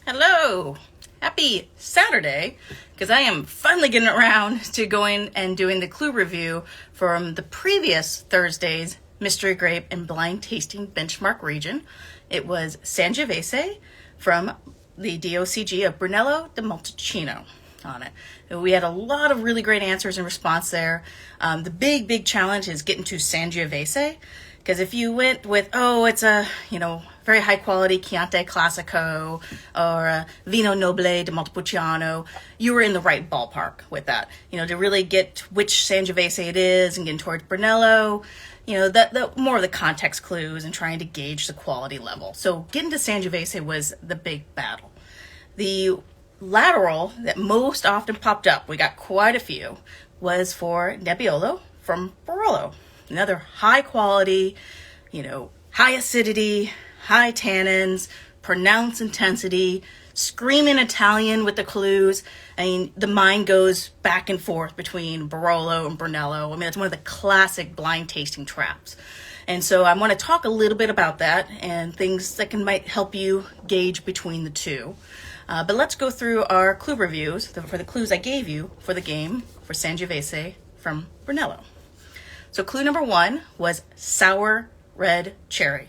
Hello! Happy Saturday, because I am finally getting around to going and doing the clue review from the previous Thursday's Mystery Grape and Blind Tasting Benchmark region. It was Sangiovese from the DOCG of Brunello di Montalcino on it. We had a lot of really great answers in response there. The big challenge is getting to Sangiovese, because if you went with, it's a, very high quality Chianti Classico or a Vino Nobile di Montepulciano, you were in the right ballpark with that. To really get which Sangiovese it is and getting towards Brunello, the more of the context clues and trying to gauge the quality level. So getting to Sangiovese was the big battle. The lateral that most often popped up, we got quite a few, was for Nebbiolo from Barolo. Another high quality, high acidity, high tannins, pronounced intensity, screaming Italian with the clues. I mean, the mind goes back and forth between Barolo and Brunello. I mean, it's one of the classic blind tasting traps. And so I want to talk a little bit about that and things that might help you gauge between the two. But let's go through our clue reviews for the clues I gave you for the game for Sangiovese from Brunello. So clue number 1 was sour red cherry.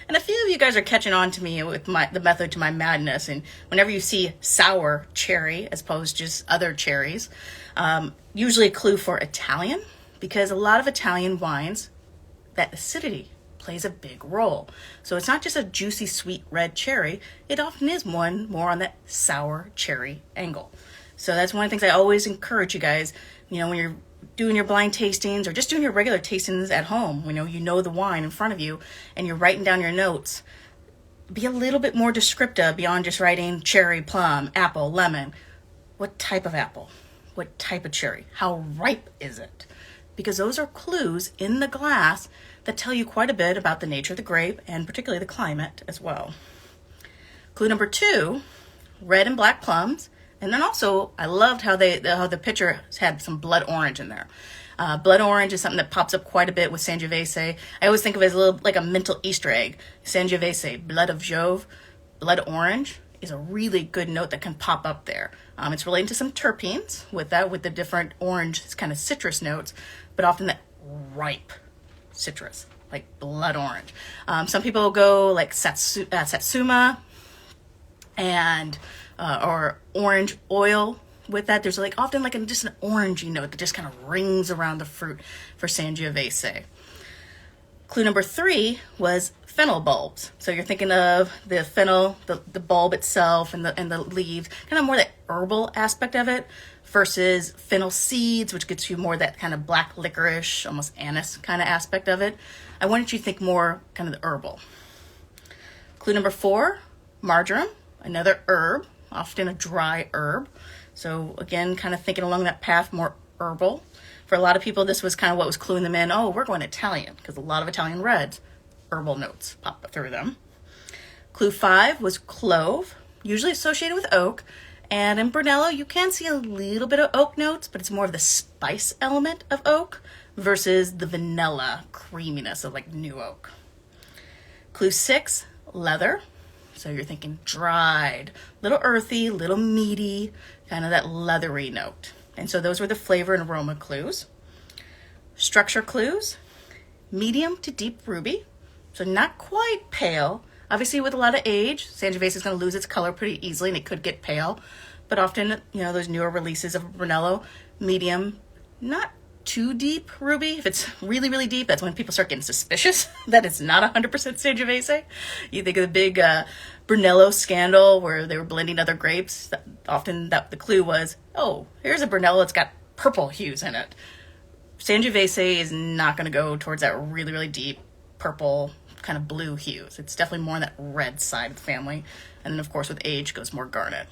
And a few of you guys are catching on to me with the method to my madness. And whenever you see sour cherry as opposed to just other cherries, usually a clue for Italian, because a lot of Italian wines, that acidity plays a big role. So it's not just a juicy, sweet red cherry. It often is one more on that sour cherry angle. So that's one of the things I always encourage you guys, when you're doing your blind tastings or just doing your regular tastings at home, you know the wine in front of you and you're writing down your notes, be a little bit more descriptive beyond just writing cherry, plum, apple, lemon. What type of apple? What type of cherry? How ripe is it? Because those are clues in the glass that tell you quite a bit about the nature of the grape and particularly the climate as well. Clue number 2, red and black plums. And then also, I loved how the picture had some blood orange in there. Blood orange is something that pops up quite a bit with Sangiovese. I always think of it as like a mental Easter egg. Sangiovese, blood of Jove, blood orange is a really good note that can pop up there. It's related to some terpenes with the different orange kind of citrus notes, but often that ripe citrus, like blood orange. Some people go like satsuma and or orange oil with that. There's often just an orangey note that just kind of rings around the fruit for Sangiovese. Clue number 3 was fennel bulbs. So you're thinking of the fennel, the bulb itself and the leaves, kind of more that herbal aspect of it versus fennel seeds, which gets you more that kind of black licorice, almost anise kind of aspect of it. I wanted you to think more kind of the herbal. Clue number 4, marjoram, another herb, often a dry herb. So again, kind of thinking along that path, more herbal. For a lot of people, this was kind of what was cluing them in. Oh, we're going Italian, because a lot of Italian reds, herbal notes pop through them. Clue 5 was clove, usually associated with oak. And in Brunello, you can see a little bit of oak notes, but it's more of the spice element of oak versus the vanilla creaminess of new oak. Clue 6, leather. So you're thinking dried, little earthy, little meaty, kind of that leathery note. And so those were the flavor and aroma clues. Structure clues, medium to deep ruby. So not quite pale. Obviously with a lot of age, Sangiovese is going to lose its color pretty easily and it could get pale. But often, those newer releases of Brunello, medium, not too deep ruby. If it's really, really deep, that's when people start getting suspicious that it's not 100% Sangiovese. You think of the big Brunello scandal where they were blending other grapes. Often the clue was, here's a Brunello, it's got purple hues in it. Sangiovese is not going to go towards that really, really deep purple kind of blue hues. It's definitely more on that red side of the family. And then, of course, with age goes more garnet.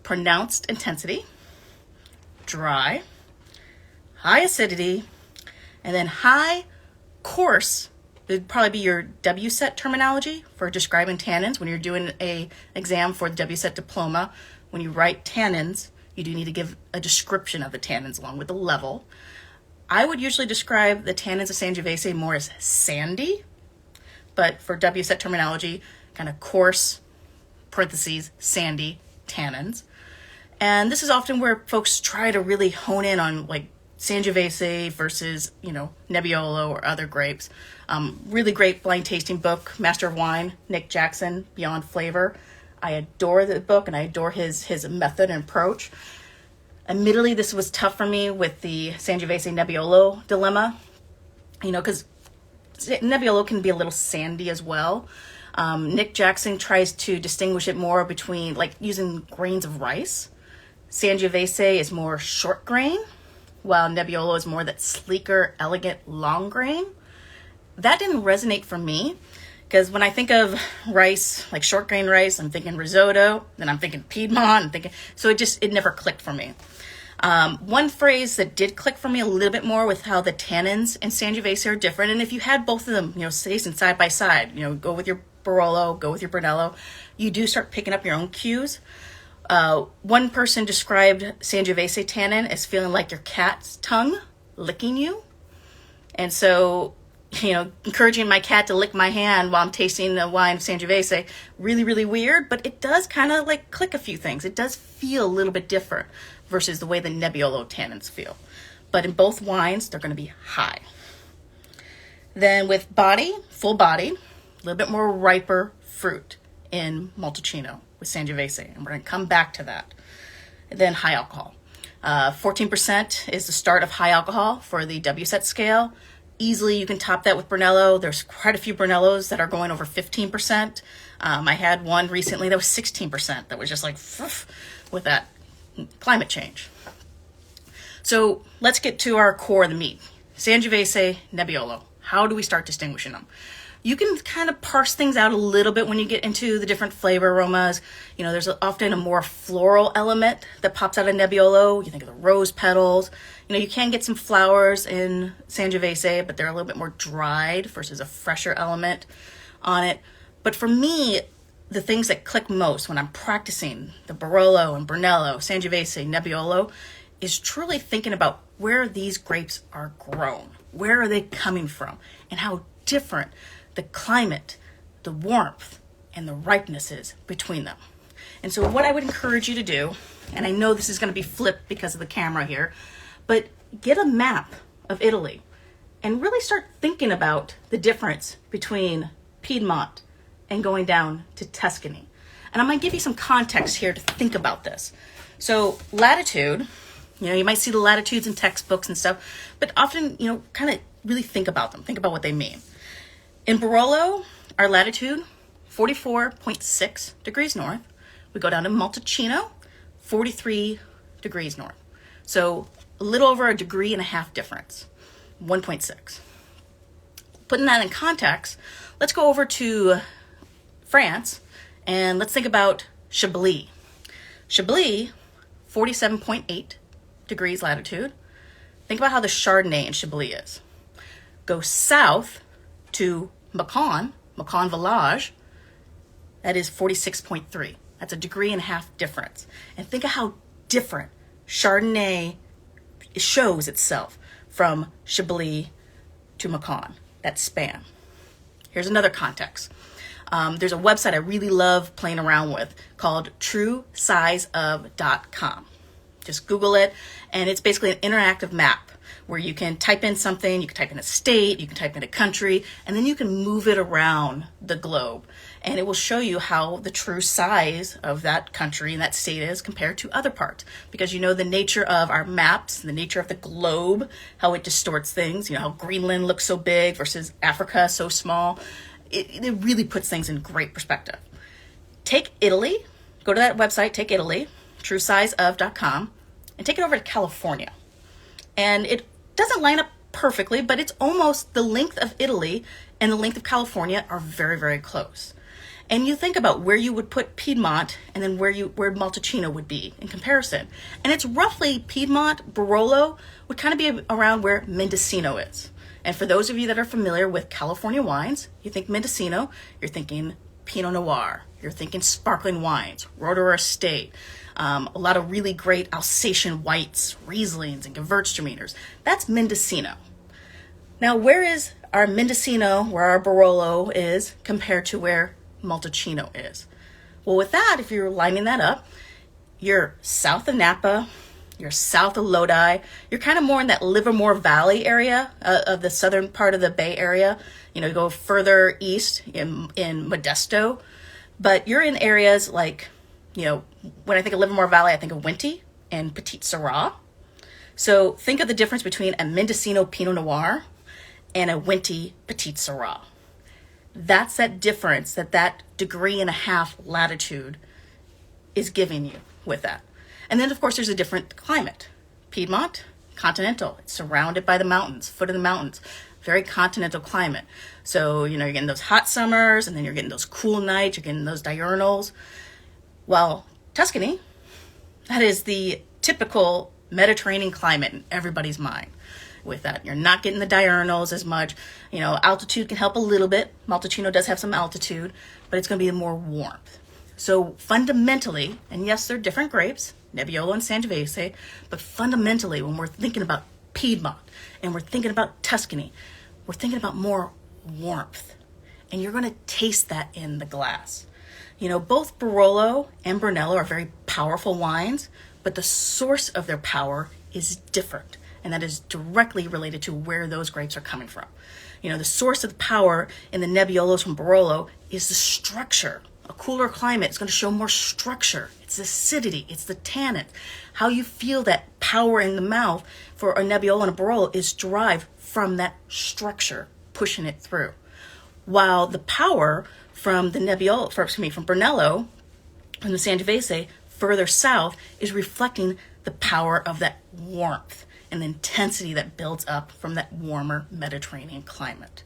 Pronounced intensity, dry, high acidity, and then high coarse would probably be your WSET terminology for describing tannins. When you're doing a exam for the WSET diploma, when you write tannins, you do need to give a description of the tannins along with the level. I would usually describe the tannins of Sangiovese more as sandy, but for WSET terminology, kind of coarse, parentheses, sandy tannins. And this is often where folks try to really hone in on like Sangiovese versus, Nebbiolo or other grapes. Really great blind tasting book, Master of Wine, Nick Jackson, Beyond Flavor. I adore the book and I adore his method and approach. Admittedly, this was tough for me with the Sangiovese and Nebbiolo dilemma, because Nebbiolo can be a little sandy as well. Nick Jackson tries to distinguish it more between like using grains of rice. Sangiovese is more short grain, while Nebbiolo is more that sleeker, elegant, long grain. That didn't resonate for me, because when I think of rice, like short grain rice, I'm thinking risotto, then I'm thinking Piedmont, so it never clicked for me. One phrase that did click for me a little bit more with how the tannins in Sangiovese are different, and if you had both of them, facing side by side, go with your Barolo, go with your Brunello, you do start picking up your own cues. One person described Sangiovese tannin as feeling like your cat's tongue licking you. And so, encouraging my cat to lick my hand while I'm tasting the wine of Sangiovese, really, really weird, but it does kind of like click a few things. It does feel a little bit different versus the way the Nebbiolo tannins feel. But in both wines, they're going to be high. Then with body, full body, a little bit more riper fruit in Montalcino with Sangiovese, and we're going to come back to that. And then high alcohol. 14% is the start of high alcohol for the WSET scale. Easily you can top that with Brunello. There's quite a few Brunellos that are going over 15%. I had one recently that was 16%. That was just like with that climate change. So let's get to our core of the meat. Sangiovese, Nebbiolo. How do we start distinguishing them? You can kind of parse things out a little bit when you get into the different flavor aromas. There's often a more floral element that pops out of Nebbiolo. You think of the rose petals. You can get some flowers in Sangiovese, but they're a little bit more dried versus a fresher element on it. But for me, the things that click most when I'm practicing the Barolo and Brunello, Sangiovese, Nebbiolo, is truly thinking about where these grapes are grown. Where are they coming from? And how different the climate, the warmth, and the ripeness is between them. And so what I would encourage you to do, and I know this is going to be flipped because of the camera here, but get a map of Italy and really start thinking about the difference between Piedmont and going down to Tuscany. And I'm going to give you some context here to think about this. So latitude, you might see the latitudes in textbooks and stuff, but often, kind of really think about them. Think about what they mean. In Barolo, our latitude, 44.6 degrees north. We go down to Montalcino, 43 degrees north. So a little over a degree and a half difference, 1.6. Putting that in context, let's go over to France and let's think about Chablis. Chablis, 47.8 degrees latitude. Think about how the Chardonnay in Chablis is. Go south to Macon Village, that is 46.3. That's a degree and a half difference. And think of how different Chardonnay shows itself from Chablis to Macon, that span. Here's another context. There's a website I really love playing around with called truesizeof.com. Just Google it, and it's basically an interactive map where you can type in something, you can type in a state, you can type in a country, and then you can move it around the globe. And it will show you how the true size of that country and that state is compared to other parts. Because the nature of our maps, the nature of the globe, how it distorts things, how Greenland looks so big versus Africa so small. It really puts things in great perspective. Take Italy, go to that website, take Italy, truesizeof.com, and take it over to California. And it doesn't line up perfectly, but it's almost the length of Italy and the length of California are very, very close. And you think about where you would put Piedmont and then where Montalcino would be in comparison. And it's roughly Piedmont, Barolo would kind of be around where Mendocino is. And for those of you that are familiar with California wines, you think Mendocino, you're thinking Pinot Noir, you're thinking sparkling wines, Roederer Estate, a lot of really great Alsatian whites, Rieslings, and Gewürztraminers. That's Mendocino. Now, where is our Mendocino, where our Barolo is, compared to where Montalcino is? Well, with that, if you're lining that up, you're south of Napa, you're south of Lodi, you're kind of more in that Livermore Valley area of the southern part of the Bay Area. You go further east in Modesto, but you're in areas like, when I think of Livermore Valley, I think of Winty and Petite Sirah. So think of the difference between a Mendocino Pinot Noir and a Winty Petite Sirah. That's that difference that 1.5 degree latitude is giving you with that. And then, of course, there's a different climate. Piedmont, continental. It's surrounded by the mountains, foot of the mountains. Very continental climate. So, you're getting those hot summers, and then you're getting those cool nights, you're getting those diurnals. While Tuscany, that is the typical Mediterranean climate in everybody's mind. With that, you're not getting the diurnals as much. Altitude can help a little bit. Montalcino does have some altitude, but it's going to be more warmth. So fundamentally, and yes, they're different grapes, Nebbiolo and Sangiovese, but fundamentally, when we're thinking about Piedmont and we're thinking about Tuscany, we're thinking about more warmth. And you're going to taste that in the glass. Both Barolo and Brunello are very powerful wines, but the source of their power is different. And that is directly related to where those grapes are coming from. The source of the power in the Nebbiolos from Barolo is the structure. A cooler climate is going to show more structure. It's acidity. It's the tannin. How you feel that power in the mouth for a Nebbiolo and a Barolo is derived from that structure, pushing it through. While the power from the from Brunello, from the Sangiovese, further south, is reflecting the power of that warmth and the intensity that builds up from that warmer Mediterranean climate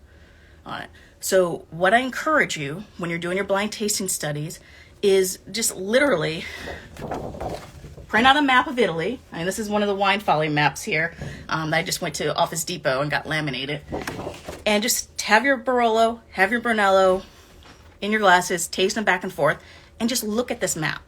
on it. So what I encourage you when you're doing your blind tasting studies is just literally print out a map of Italy. And this is one of the wine folly maps here that I just went to Office Depot and got laminated. And just have your Barolo, have your Brunello in your glasses, taste them back and forth, and just look at this map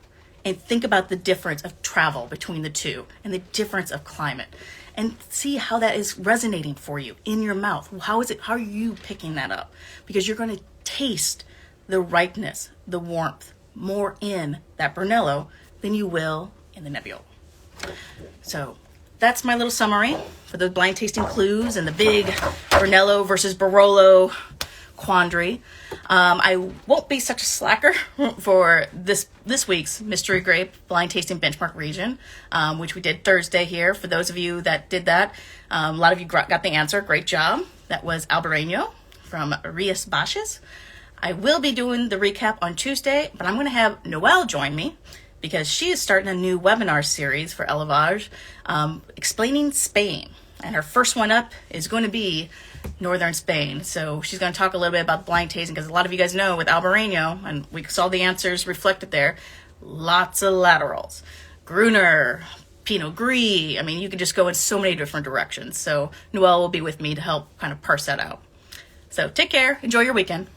and think about the difference of travel between the two and the difference of climate. And see how that is resonating for you in your mouth. How are you picking that up? Because you're going to taste the ripeness, the warmth, more in that Brunello than you will in the Nebbiolo. So that's my little summary for the blind tasting clues and the big Brunello versus Barolo quandary. I won't be such a slacker for this week's Mystery Grape Blind Tasting Benchmark Region, which we did Thursday here. For those of you that did that, a lot of you got the answer. Great job. That was Albarino from Rías Baixas. I will be doing the recap on Tuesday, but I'm going to have Noelle join me because she is starting a new webinar series for Elevage, explaining Spain. And her first one up is going to be northern Spain. So she's going to talk a little bit about blind tasting because a lot of you guys know with Albarino, and we saw the answers reflected there, lots of laterals. Gruner, Pinot Gris. I mean, you can just go in so many different directions. So Noelle will be with me to help kind of parse that out. So take care. Enjoy your weekend.